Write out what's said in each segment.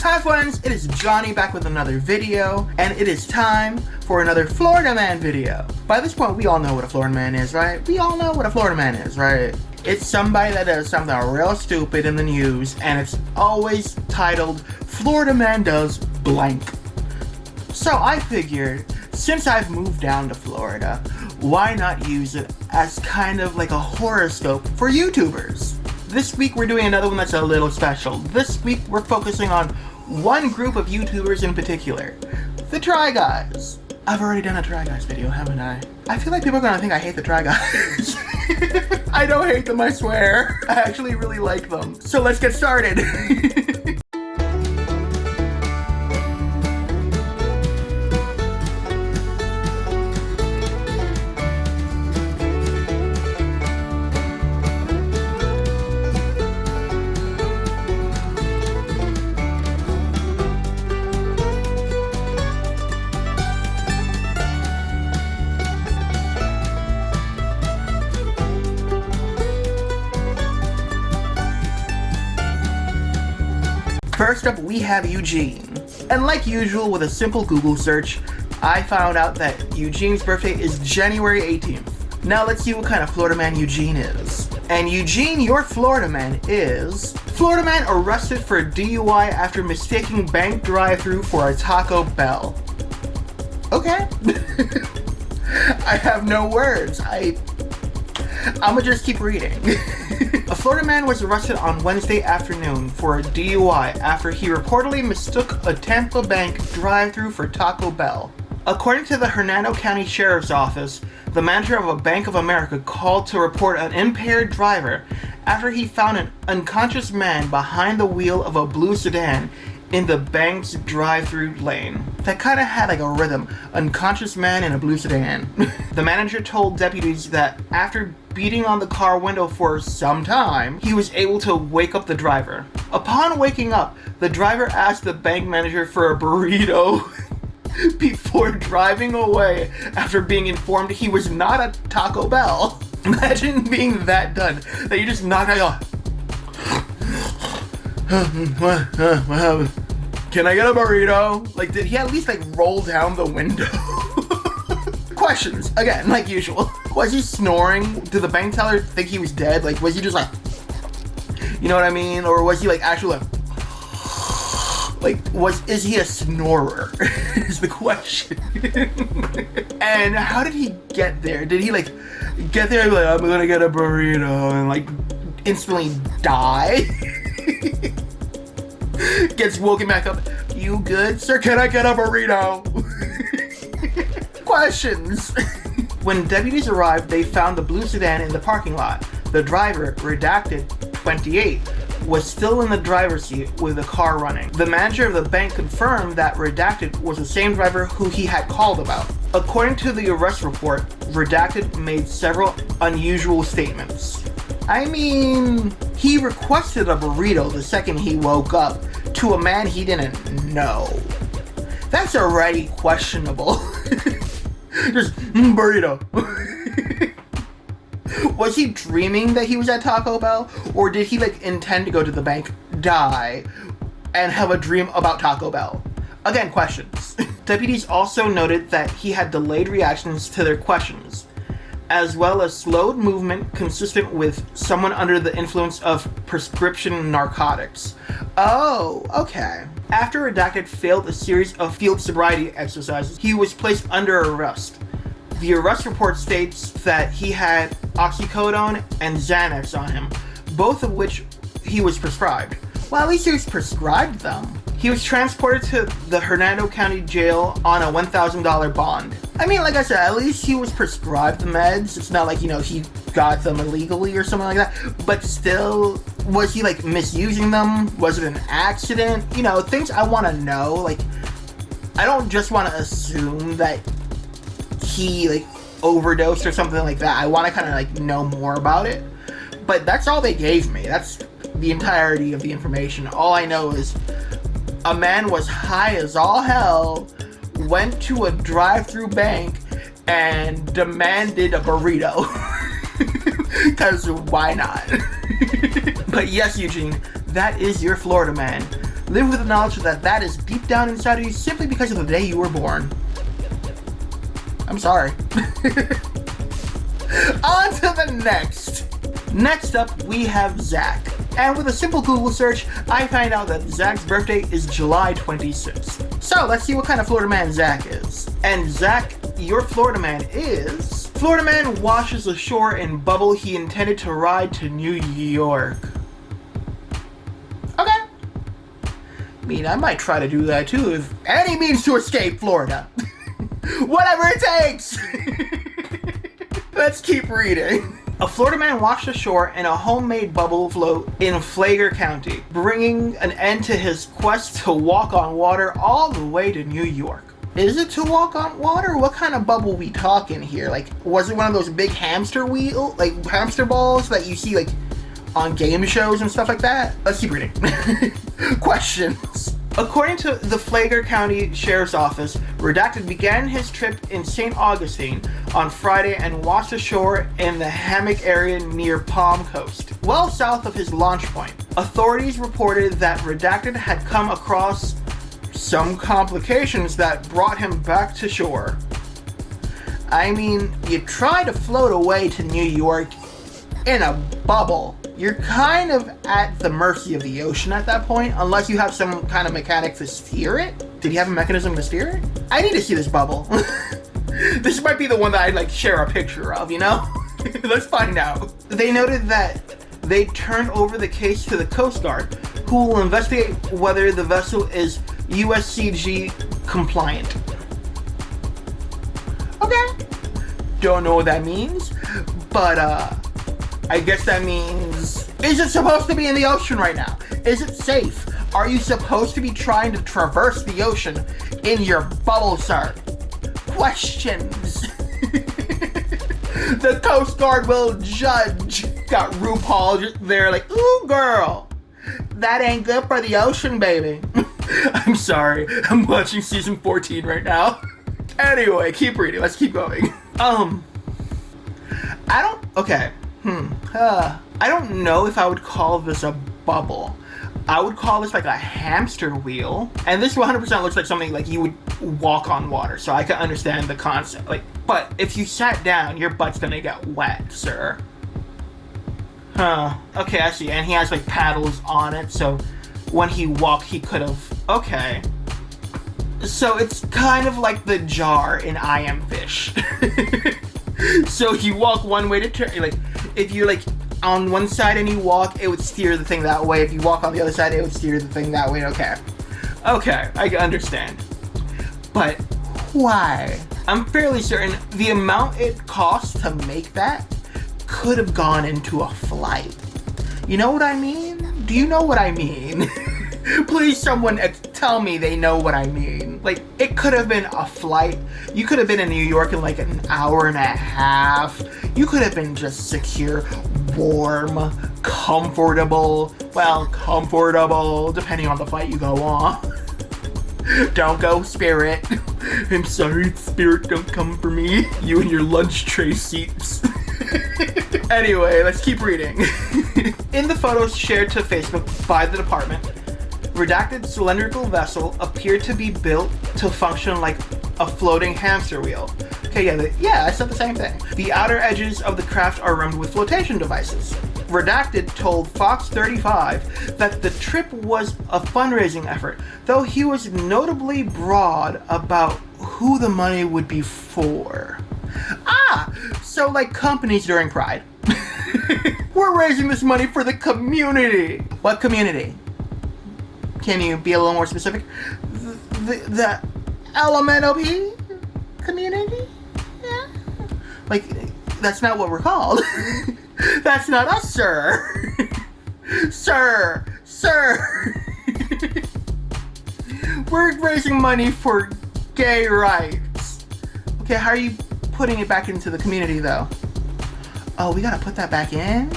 Hi friends, it is Johnny back with another video, and it is time for another Florida Man video. By this point, we all know what a Florida Man is, right? We all know what a Florida Man is, right? It's somebody that does something real stupid in the news, and it's always titled, Florida Man does blank. So I figured, since I've moved down to Florida, why not use it as kind of like a horoscope for YouTubers? This week we're doing another one that's a little special. This week we're focusing on one group of YouTubers in particular, the Try Guys. I've already done a Try Guys video, haven't I? I feel like people are gonna think I hate the Try Guys. I don't hate them, I swear. I actually really like them. So let's get started. First up, we have Eugene. And like usual with a simple Google search, I found out that Eugene's birthday is January 18th. Now let's see what kind of Florida man Eugene is. And Eugene, your Florida man is... Florida man arrested for DUI after mistaking bank drive-thru for a Taco Bell. Okay. I have no words. I'ma just keep reading. A Florida man was arrested on Wednesday afternoon for a DUI after he reportedly mistook a Tampa Bank drive-thru for Taco Bell. According to the Hernando County Sheriff's Office, the manager of a Bank of America called to report an impaired driver after he found an unconscious man behind the wheel of a blue sedan in the bank's drive-thru lane. That kind of had like a rhythm. Unconscious man in a blue sedan. The manager told deputies that after beating on the car window for some time, he was able to wake up the driver. Upon waking up, the driver asked the bank manager for a burrito before driving away after being informed he was not at Taco Bell. Imagine being that done, that you just knock out. Can I get a burrito? Like, did he at least like roll down the window? Questions, again, like usual. Was he snoring? Did the bank teller think he was dead? Like, was he just like, you know what I mean? Or was he like actually like, is he a snorer? Is the question. And how did he get there? Did he like get there and be like, I'm gonna get a burrito and like instantly die? Gets woken back up. You good, sir? Can I get a burrito? Questions. When deputies arrived, they found the blue sedan in the parking lot. The driver, redacted 28, was still in the driver's seat with the car running. The manager of the bank confirmed that redacted was the same driver who he had called about. According to the arrest report, redacted made several unusual statements. I mean, he requested a burrito the second he woke up to a man he didn't know. That's already questionable. Just, burrito. Was he dreaming that he was at Taco Bell? Or did he like intend to go to the bank, die, and have a dream about Taco Bell? Again, questions. Deputies also noted that he had delayed reactions to their questions, as well as slowed movement consistent with someone under the influence of prescription narcotics. Oh, okay. After Redacted failed a series of field sobriety exercises, he was placed under arrest. The arrest report states that he had oxycodone and Xanax on him, both of which he was prescribed. Well, at least he was prescribed them. He was transported to the Hernando County Jail on a $1,000 bond. I mean, like I said, at least he was prescribed the meds. It's not like, you know, he got them illegally or something like that. But still, was he like misusing them? Was it an accident? You know, things I want to know. Like, I don't just want to assume that he like overdosed or something like that. I want to kind of like know more about it. But that's all they gave me. That's the entirety of the information. All I know is a man was high as all hell, went to a drive-thru bank, and demanded a burrito. Because why not? But yes, Eugene, that is your Florida man. Live with the knowledge that that is deep down inside of you simply because of the day you were born. I'm sorry. On to the next. Next up, we have Zach. And with a simple Google search, I find out that Zach's birthday is July 26th. So let's see what kind of Florida man Zach is. And Zach, your Florida man is... Florida man washes ashore in bubble he intended to ride to New York. Okay. I mean, I might try to do that too if any means to escape Florida. Whatever it takes! Let's keep reading. A Florida man washed ashore in a homemade bubble float in Flagler County, bringing an end to his quest to walk on water all the way to New York. Is it to walk on water? What kind of bubble we talking here? Like, was it one of those big hamster wheel, like hamster balls that you see like on game shows and stuff like that? Let's keep reading. Questions. According to the Flagler County Sheriff's Office, Redacted began his trip in St. Augustine on Friday and washed ashore in the hammock area near Palm Coast, well south of his launch point. Authorities reported that Redacted had come across some complications that brought him back to shore. I mean, you try to float away to New York in a bubble. You're kind of at the mercy of the ocean at that point, unless you have some kind of mechanic to steer it. Did he have a mechanism to steer it? I need to see this bubble. This might be the one that I'd like share a picture of, you know? Let's find out. They noted that they turned over the case to the Coast Guard, who will investigate whether the vessel is USCG compliant. Okay. Don't know what that means, but I guess that means, is it supposed to be in the ocean right now? Is it safe? Are you supposed to be trying to traverse the ocean in your bubble, sir? Questions. The Coast Guard will judge. Got RuPaul there like, ooh girl, that ain't good for the ocean, baby. I'm sorry, I'm watching season 14 right now. Anyway, keep reading, let's keep going. I don't know if I would call this a bubble. I would call this like a hamster wheel. And this 100% looks like something like you would walk on water, so I can understand the concept. Like, but if you sat down, your butt's gonna get wet, sir. Huh, okay, I see. And he has like paddles on it, so when he walked, he could have, okay. So it's kind of like the jar in I Am Fish. So you walk one way to turn, like, if you're like on one side and you walk, it would steer the thing that way. If you walk on the other side, it would steer the thing that way. Okay, I understand. But why? I'm fairly certain the amount it costs to make that could have gone into a flight. You know what I mean? Do you know what I mean? Please, someone tell me they know what I mean. Like, it could have been a flight. You could have been in New York in like an hour and a half. You could have been just secure, warm, comfortable. Well, comfortable, depending on the flight you go on. Don't go, Spirit. I'm sorry, Spirit, don't come for me. You and your lunch tray seats. Anyway, let's keep reading. In the photos shared to Facebook by the department, Redacted cylindrical vessel appeared to be built to function like a floating hamster wheel. Okay, I said the same thing. The outer edges of the craft are rimmed with flotation devices. Redacted told Fox 35 that the trip was a fundraising effort, though he was notably broad about who the money would be for. So like companies during Pride. We're raising this money for the community. What community? Can you be a little more specific? The LMNOP community? Yeah. Like, that's not what we're called. That's not us, sir. Sir. We're raising money for gay rights. Okay, how are you putting it back into the community, though? Oh, we gotta put that back in?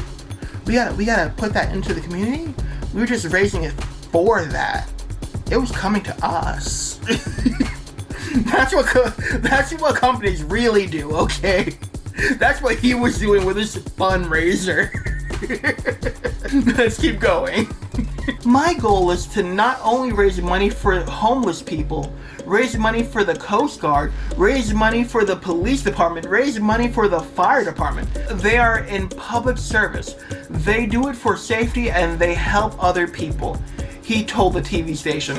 We gotta put that into the community? We were just raising it for that. It was coming to us. That's what companies really do, okay? That's what he was doing with his fundraiser. Let's keep going. My goal is to not only raise money for homeless people, raise money for the Coast Guard, raise money for the police department, raise money for the fire department. They are in public service. They do it for safety and they help other people, he told the TV station,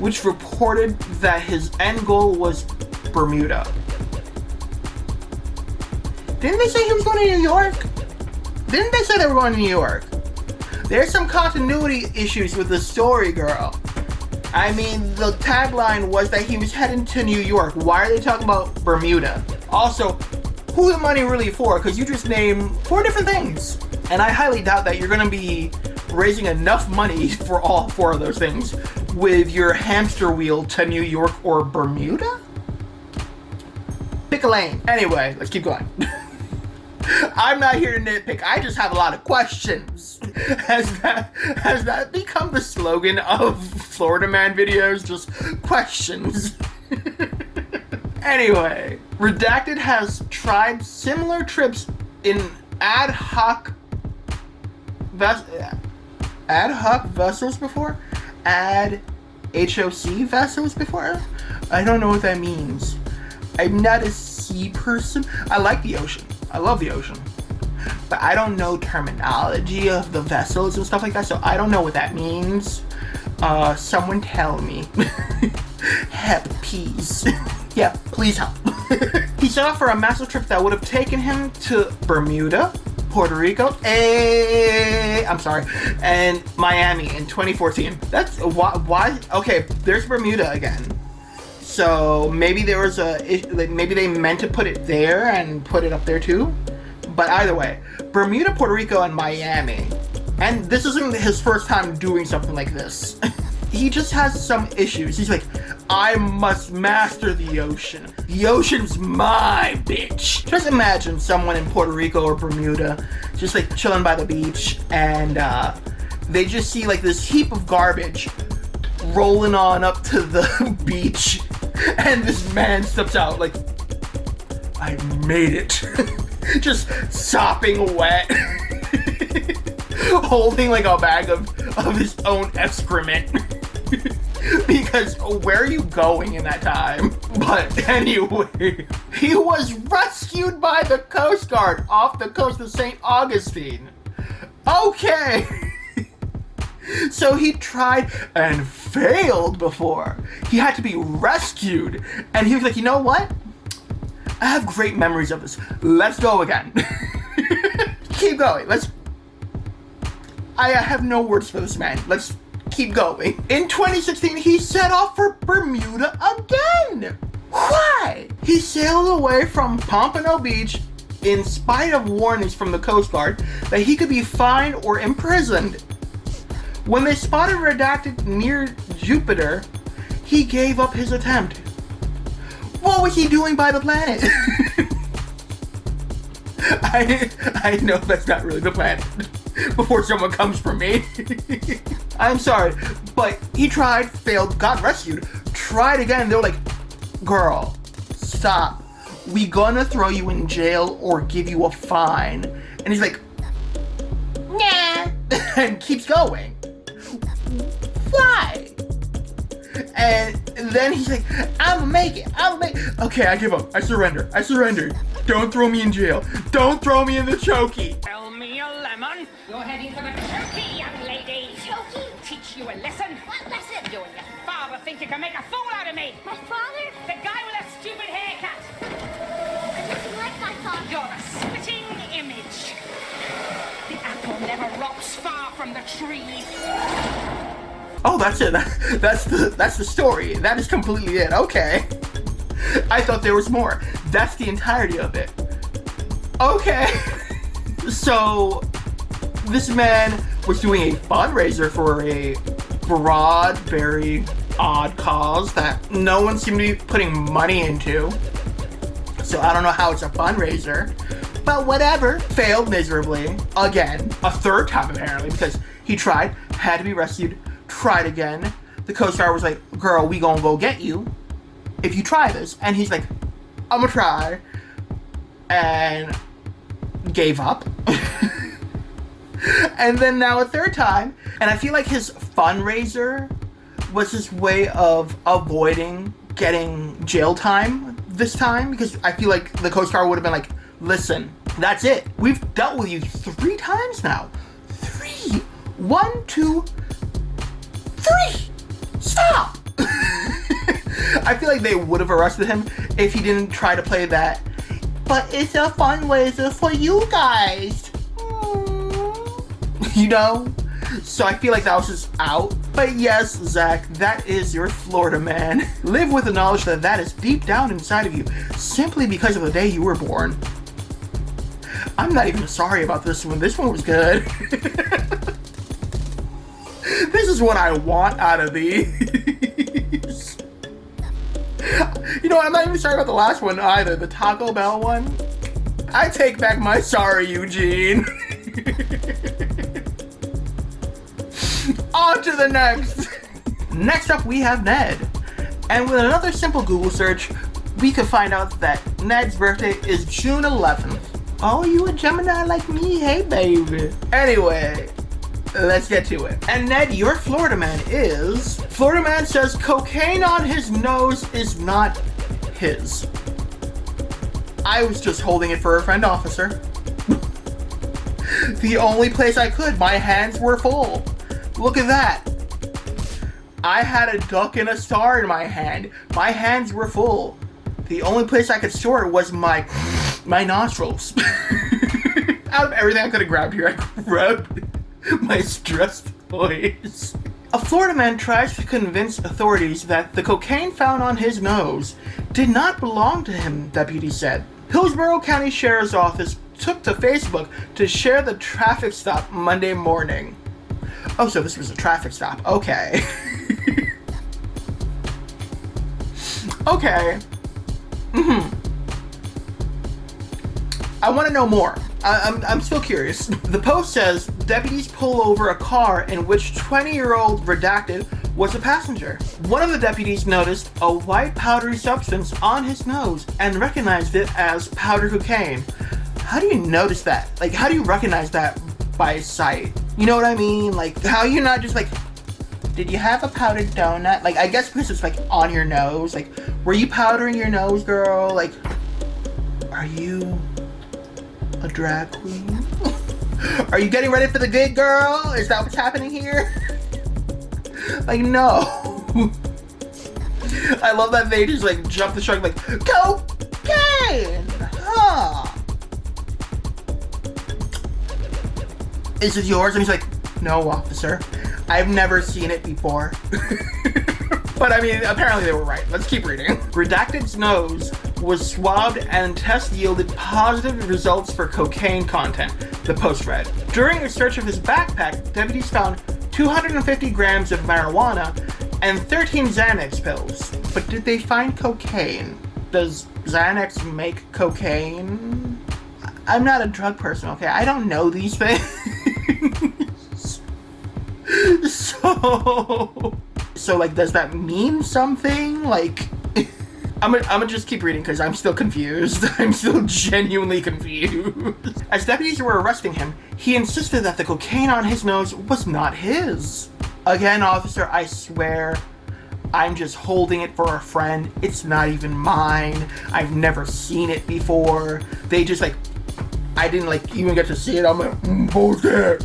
which reported that his end goal was Bermuda. Didn't they say he was going to New York? Didn't they say they were going to New York? There's some continuity issues with the story, girl. I mean, the tagline was that he was heading to New York. Why are they talking about Bermuda? Also, who the money really for? Because you just named 4 different things. And I highly doubt that you're going to be raising enough money for all 4 of those things with your hamster wheel to New York or Bermuda? Pick a lane. Anyway, let's keep going. I'm not here to nitpick. I just have a lot of questions. Has that become the slogan of Florida Man videos? Just questions. Anyway, Redacted has tried similar trips in ad hoc vessels before? Ad HOC vessels before? I don't know what that means. I'm not a sea person. I like the ocean. I love the ocean. But I don't know terminology of the vessels and stuff like that, so I don't know what that means. Someone tell me. Help, please. Yeah, please help. He set off for a massive trip that would have taken him to Bermuda, Puerto Rico, and Miami in 2014. That's why? Okay, there's Bermuda again. So maybe there was maybe they meant to put it there and put it up there too. But either way, Bermuda, Puerto Rico, and Miami. And this isn't his first time doing something like this. He just has some issues. He's like, I must master the ocean. The ocean's my bitch. Just imagine someone in Puerto Rico or Bermuda just like chilling by the beach and they just see like this heap of garbage rolling on up to the beach and this man steps out like, I made it. Just sopping wet. Holding like a bag of his own excrement. Because where are you going in that time? But anyway, he was rescued by the Coast Guard off the coast of St. Augustine. Okay. So he tried and failed before. He had to be rescued. And he was like, you know what? I have great memories of this. Let's go again. Keep going. I have no words for this man. Let's keep going. In 2016, he set off for Bermuda again. Why? He sailed away from Pompano Beach in spite of warnings from the Coast Guard that he could be fined or imprisoned. When they spotted Redacted near Jupiter, he gave up his attempt. What was he doing by the planet? I know that's not really the planet. Before someone comes for me. I'm sorry, but he tried, failed, got rescued, tried again. They were like, girl, stop. We gonna throw you in jail or give you a fine. And he's like, nah. And keeps going. Why? And then he's like, I'ma make it. Okay, I give up. I surrender. Don't throw me in jail. Don't throw me in the chokey. Tell me a lemon. You're heading for the chokey, young lady. Chokey? Teach you a lesson. What lesson? You and your father think you can make a fool out of me. My father? The guy with a stupid haircut. I just like my father. You're a spitting image. The apple never rots far from the tree. Oh, that's it. That's the story. That is completely it. Okay. I thought there was more. That's the entirety of it. Okay. So, this man was doing a fundraiser for a broad, very odd cause that no one seemed to be putting money into. So I don't know how it's a fundraiser. But whatever. Failed miserably. Again. A third time apparently, because he tried, had to be rescued, tried again. The Coast Guard was like, girl, we gonna go get you if you try this. And he's like, I'm gonna try. And gave up. And then now a third time. And I feel like his fundraiser was his way of avoiding getting jail time this time, because I feel like the Coast Guard would have been like, listen, that's it. We've dealt with you 3 times now. 3. 1, 2, 3. Stop! I feel like they would have arrested him if he didn't try to play that, but it's a fundraiser for you guys. You know? So I feel like that was just out. But yes, Zach, that is your Florida man. Live with the knowledge that that is deep down inside of you, simply because of the day you were born. I'm not even sorry about this one. This one was good. This is what I want out of these. You know what? I'm not even sorry about the last one either. The Taco Bell one. I take back my sorry, Eugene. On to the next. Next up, we have Ned. And with another simple Google search, we could find out that Ned's birthday is June 11th. Oh, you a Gemini like me? Hey, baby. Anyway, let's get to it. And Ned, your Florida man is... Florida man says cocaine on his nose is not his. I was just holding it for a friend, officer. The only place I could. My hands were full. Look at that. I had a duck and a star in my hand. My hands were full. The only place I could store it was my nostrils. Out of everything I could have grabbed here, I grabbed my stressed toys. A Florida man tries to convince authorities that the cocaine found on his nose did not belong to him, deputies said. Hillsborough County Sheriff's Office took to Facebook to share the traffic stop Monday morning. Oh, so this was a traffic stop. Okay. Okay. I want to know more. I'm still curious. The post says deputies pull over a car in which 20-year-old redacted was a passenger. One of the deputies noticed a white powdery substance on his nose and recognized it as powder cocaine. How do you notice that? Like, how do you recognize that by sight? You know what I mean? Like, how you not just like, did you have a powdered donut? Like, I guess because it's like on your nose. Like, were you powdering your nose, girl? Like, are you a drag queen? Are you getting ready for the gig, girl? Is that what's happening here? Like, no. I love that they just like jump the shark like, cocaine! Huh. Is it yours? And he's like, no, officer. I've never seen it before. But I mean, apparently they were right. Let's keep reading. Redacted's nose was swabbed and tests yielded positive results for cocaine content, the post read. During a search of his backpack, deputies found 250 grams of marijuana and 13 Xanax pills. But did they find cocaine? Does Xanax make cocaine? I'm not a drug person, okay? I don't know these things. So like, does that mean something? Like, I'm gonna just keep reading because I'm still confused. I'm still genuinely confused. As deputies were arresting him, he insisted that the cocaine on his nose was not his. Again, officer, I swear, I'm just holding it for a friend. It's not even mine. I've never seen it before. They just like, I didn't like even get to see it. I'm like, bullshit.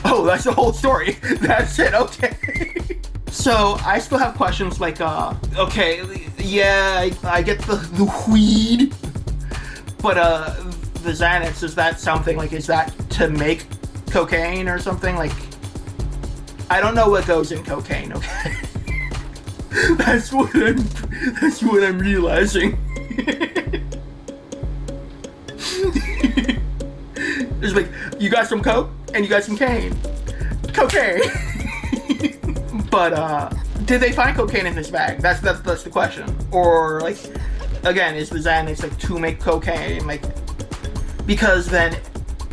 Oh, that's the whole story. That's it, okay. So, I still have questions like, okay, yeah, I get the weed, but, the Xanax, is that something, like, is that to make cocaine or something? Like, I don't know what goes in cocaine, okay? That's what I'm realizing. It's like, you got some coke and you got some cane. Cocaine. But, did they find cocaine in his bag? That's the question. Or, like, again, is the Xanax, like, to make cocaine? Like, because then,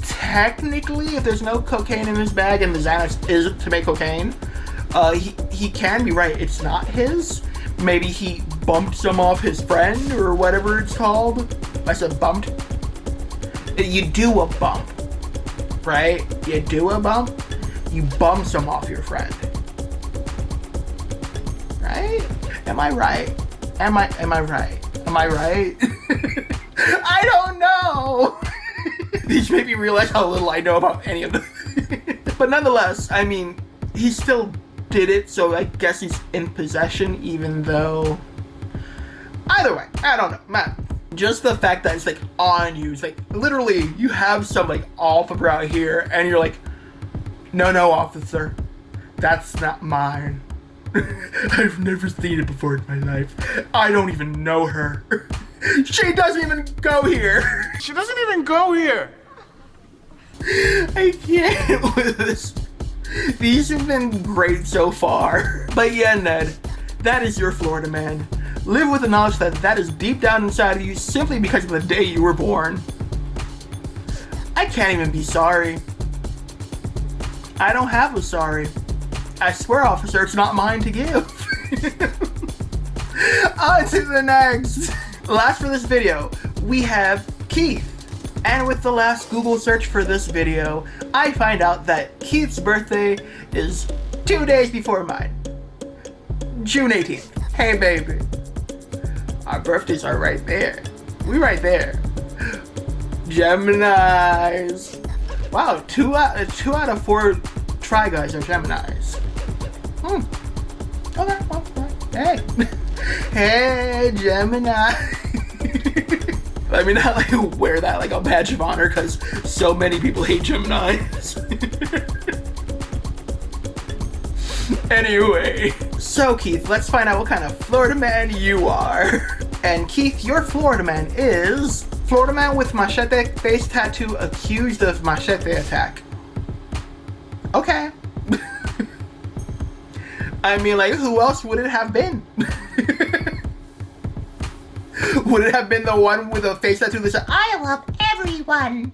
technically, if there's no cocaine in his bag and the Xanax is to make cocaine, he can be right. It's not his. Maybe he bumped some off his friend or whatever it's called. I said bumped. You do a bump. right? You do a bump, you bum some off your friend. Right? Am I right? Am I right? Am I right? I don't know! These made me realize how little I know about any of them. But nonetheless, I mean, he still did it, so I guess he's in possession, even though... Either way, I don't know, man. Just the fact that it's like on you, it's like literally you have some like officer out here and you're like, no, officer, that's not mine. I've never seen it before in my life. I don't even know her. She doesn't even go here. She doesn't even go here. I can't with this. These have been great so far. But yeah, Ned, that is your Florida man. Live with the knowledge that that is deep down inside of you simply because of the day you were born. I can't even be sorry. I don't have a sorry. I swear, officer, it's not mine to give. On to the next. Last for this video, we have Keith. And with the last Google search for this video, I find out that Keith's birthday is 2 days before mine. June 18th. Hey, baby. Our birthdays are right there. We right there. Geminis. Wow, two out of 4 Try Guys are Geminis. Okay, well, hey. Hey, Gemini. I mean, I like wear that like a badge of honor because so many people hate Geminis. Anyway, so Keith, let's find out what kind of Florida man you are. And Keith, your Florida man is Florida man with machete face tattoo accused of machete attack. Okay. I mean, like, who else would it have been? Would it have been the one with a face tattoo that said, "I love everyone"?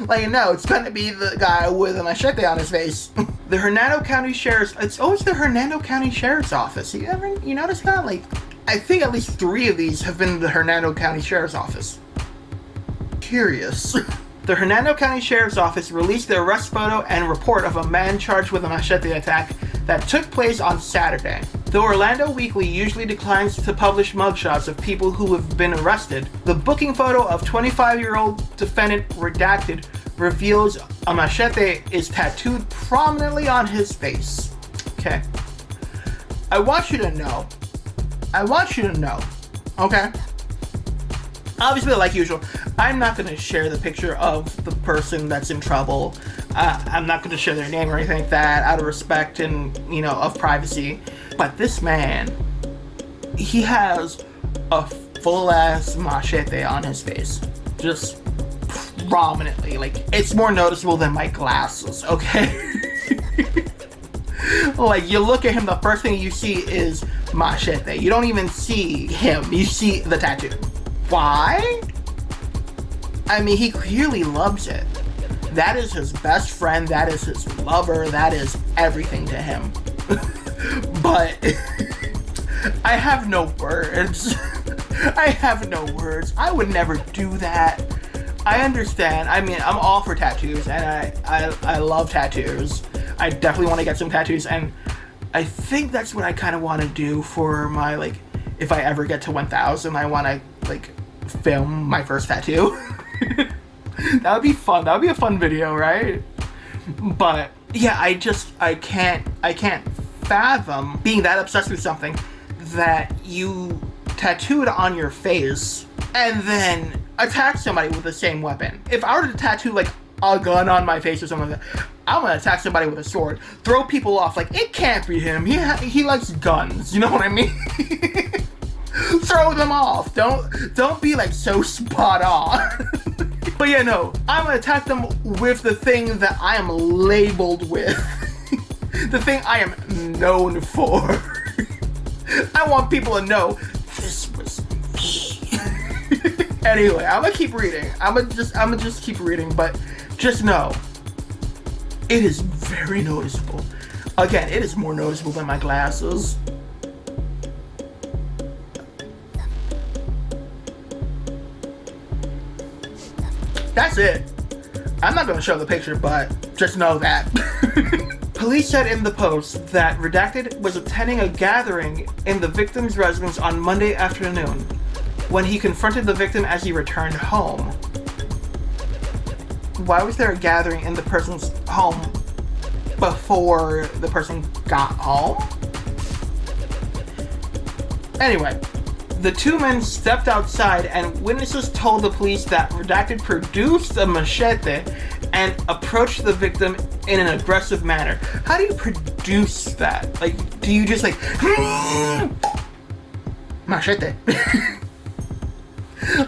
Like, no, it's gonna be the guy with a machete on his face. The Hernando County Sheriff's, it's always the Hernando County Sheriff's Office. You notice that? Like, I think at least 3 of these have been the Hernando County Sheriff's Office. Curious. The Hernando County Sheriff's Office released the arrest photo and report of a man charged with a machete attack that took place on Saturday. Though Orlando Weekly usually declines to publish mugshots of people who have been arrested, the booking photo of 25-year-old defendant redacted reveals a machete is tattooed prominently on his face. Okay. I want you to know, okay? Obviously, like usual, I'm not going to share the picture of the person that's in trouble. I'm not going to share their name or anything like that out of respect and, of privacy. But this man, he has a full-ass machete on his face. Just prominently. Like, it's more noticeable than my glasses, okay? Like, you look at him, the first thing you see is machete. You don't even see him. You see the tattoo. Why? I mean, he clearly loves it. That is his best friend. That is his lover. That is everything to him. But I have no words. I have no words. I would never do that. I understand. I mean, I'm all for tattoos, and I love tattoos. I definitely want to get some tattoos, and I think that's what I kind of want to do for my, like, if I ever get to 1,000, I want to, like, film my first tattoo. That would be fun. That would be a fun video, right? But yeah, I can't fathom being that obsessed with something that you tattooed on your face and then attack somebody with the same weapon. If I were to tattoo like a gun on my face or something like that, I'm gonna attack somebody with a sword, throw people off. Like, it can't be him. He likes guns. You know what I mean? Throw them off. Don't be like so spot on. But yeah, no, I'm gonna attack them with the thing that I am labeled with. The thing I am known for. I want people to know this was me. Anyway, I'm gonna keep reading. I'm gonna just keep reading, but just know it is very noticeable. Again, it is more noticeable than my glasses. That's it. I'm not going to show the picture, but just know that. Police said in the post that Redacted was attending a gathering in the victim's residence on Monday afternoon when he confronted the victim as he returned home. Why was there a gathering in the person's home before the person got home? Anyway, the two men stepped outside and witnesses told the police that Redacted produced a machete and approached the victim in an aggressive manner. How do you produce that? Like, do you just like, machete?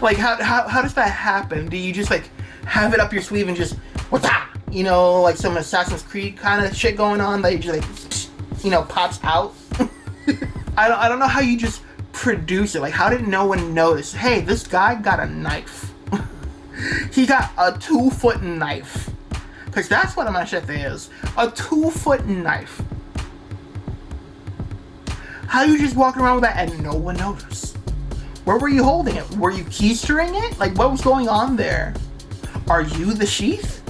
Like, how does that happen? Do you just like have it up your sleeve and just, you know, like some Assassin's Creed kind of shit going on that you just like, you know, pops out? I don't know how you just produce it. Like, how did no one notice? Hey, this guy got a knife. He got a 2-foot knife. Because that's what a machete is. A 2-foot knife. How you just walking around with that and no one noticed? Where were you holding it? Were you keystering it? Like, what was going on there? Are you the sheath?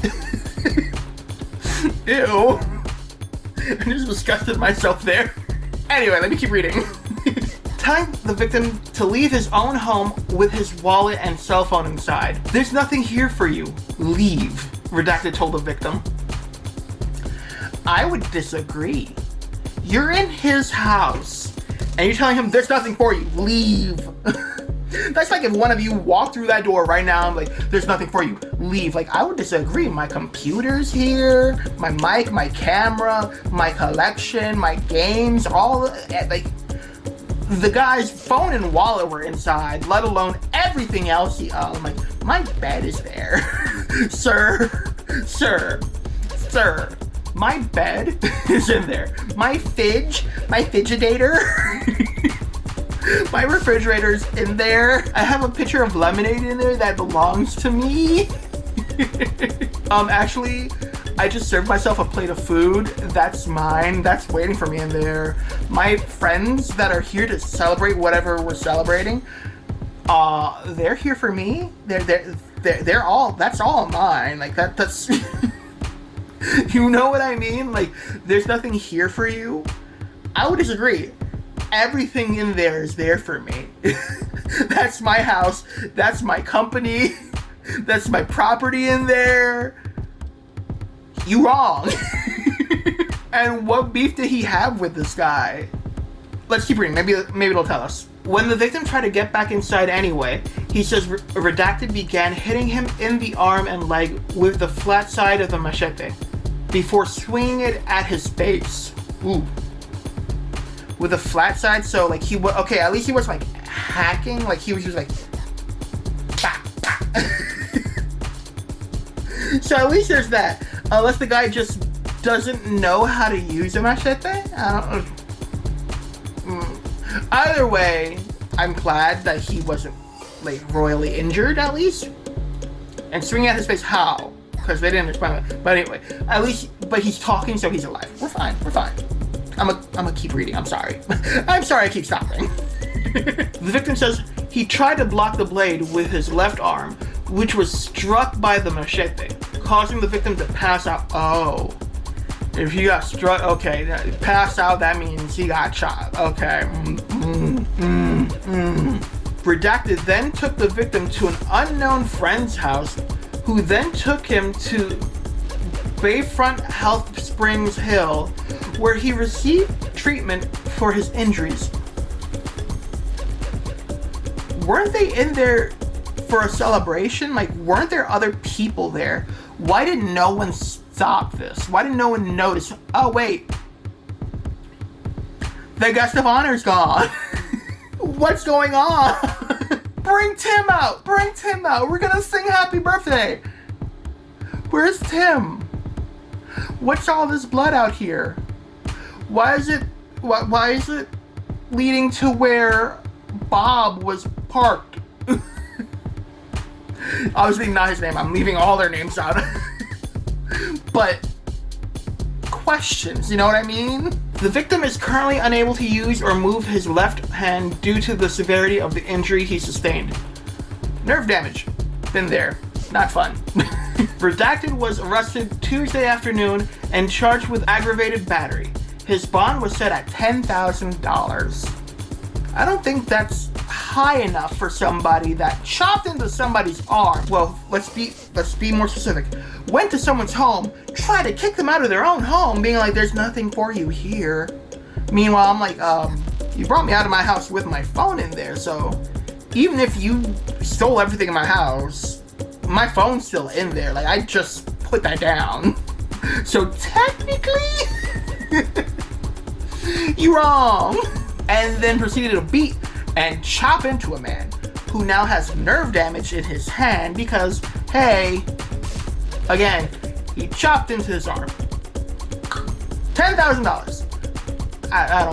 Ew. I just disgusted myself there. Anyway, let me keep reading. Telling the victim to leave his own home with his wallet and cell phone inside. There's nothing here for you. Leave, Redacted told the victim. I would disagree. You're in his house, and you're telling him there's nothing for you. Leave. That's like if one of you walked through that door right now and like, there's nothing for you. Leave. Like, I would disagree. My computer's here, my mic, my camera, my collection, my games, all like the guy's phone and wallet were inside, let alone everything else he owned. Like, my bed is there. Sir, my bed is in there. My fidgetator, my refrigerator's in there. I have a pitcher of lemonade in there that belongs to me. Actually, I just served myself a plate of food. That's mine. That's waiting for me in there. My friends that are here to celebrate whatever we're celebrating, they're here for me. They're all. That's all mine. Like that's. You know what I mean? Like, there's nothing here for you. I would disagree. Everything in there is there for me. That's my house. That's my company. That's my property in there. You wrong. And what beef did he have with this guy? Let's keep reading. Maybe it'll tell us. When the victim tried to get back inside anyway, he says Redacted began hitting him in the arm and leg with the flat side of the machete before swinging it at his face. Ooh. With a flat side, so like he was, okay, at least he was like hacking, like he was just like, bah, bah. So at least there's that. Unless the guy just doesn't know how to use a machete? I don't know. Either way, I'm glad that he wasn't like royally injured at least. And swinging at his face, how? Because they didn't explain it. But anyway, at least, but he's talking, so he's alive. We're fine. I'm gonna keep reading. I'm sorry. I'm sorry I keep stopping. The victim says he tried to block the blade with his left arm, which was struck by the machete, causing the victim to pass out. Oh. If he got struck, okay, pass out, that means he got shot. Okay. Redacted then took the victim to an unknown friend's house, who then took him to Bayfront Health Springs Hill, where he received treatment for his injuries. Weren't they in there for a celebration? Like, weren't there other people there? Why did no one stop this? Why did no one notice? Oh, wait. The guest of honor's gone. What's going on? Bring Tim out. We're gonna sing happy birthday. Where's Tim? What's all this blood out here? Why is it leading to where Bob was parked? Obviously not his name. I'm leaving all their names out. But questions, you know what I mean? The victim is currently unable to use or move his left hand due to the severity of the injury he sustained. Nerve damage. Been there. Not fun. Redacted was arrested Tuesday afternoon and charged with aggravated battery. His bond was set at $10,000. I don't think that's high enough for somebody that chopped into somebody's arm. Well, let's be more specific. Went to someone's home, tried to kick them out of their own home, being like, there's nothing for you here. Meanwhile, I'm like, you brought me out of my house with my phone in there, so even if you stole everything in my house, my phone's still in there. Like, I just put that down. So technically, you're wrong. And then proceeded to beat and chop into a man who now has nerve damage in his hand because, hey, again, he chopped into his arm. $10,000. I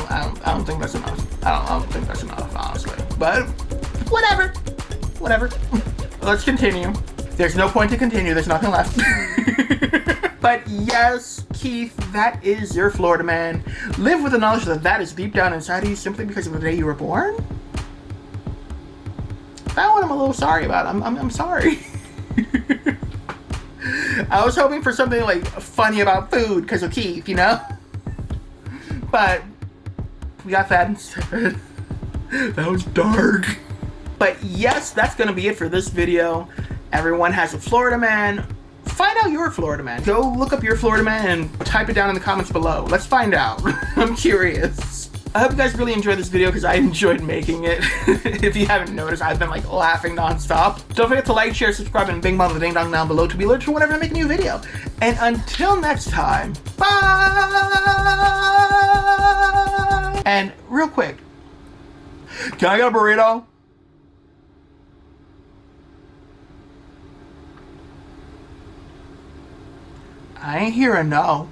don't think that's enough. I don't think that's enough, honestly. But whatever. Let's continue. There's no point to continue. There's nothing left. But yes, Keith, that is your Florida man. Live with the knowledge that that is deep down inside of you simply because of the day you were born. That one I'm a little sorry about. I'm sorry. I was hoping for something like funny about food because of Keith, you know? But we got that instead. That was dark. But yes, that's gonna be it for this video. Everyone has a Florida man. Find out your Florida man. Go look up your Florida man and type it down in the comments below. Let's find out. I'm curious. I hope you guys really enjoyed this video because I enjoyed making it. If you haven't noticed, I've been like laughing nonstop. Don't forget to like, share, subscribe, and bing bong the ding dong down below to be alerted to whenever I make a new video. And until next time, bye! And real quick, can I get a burrito? I ain't hearing no.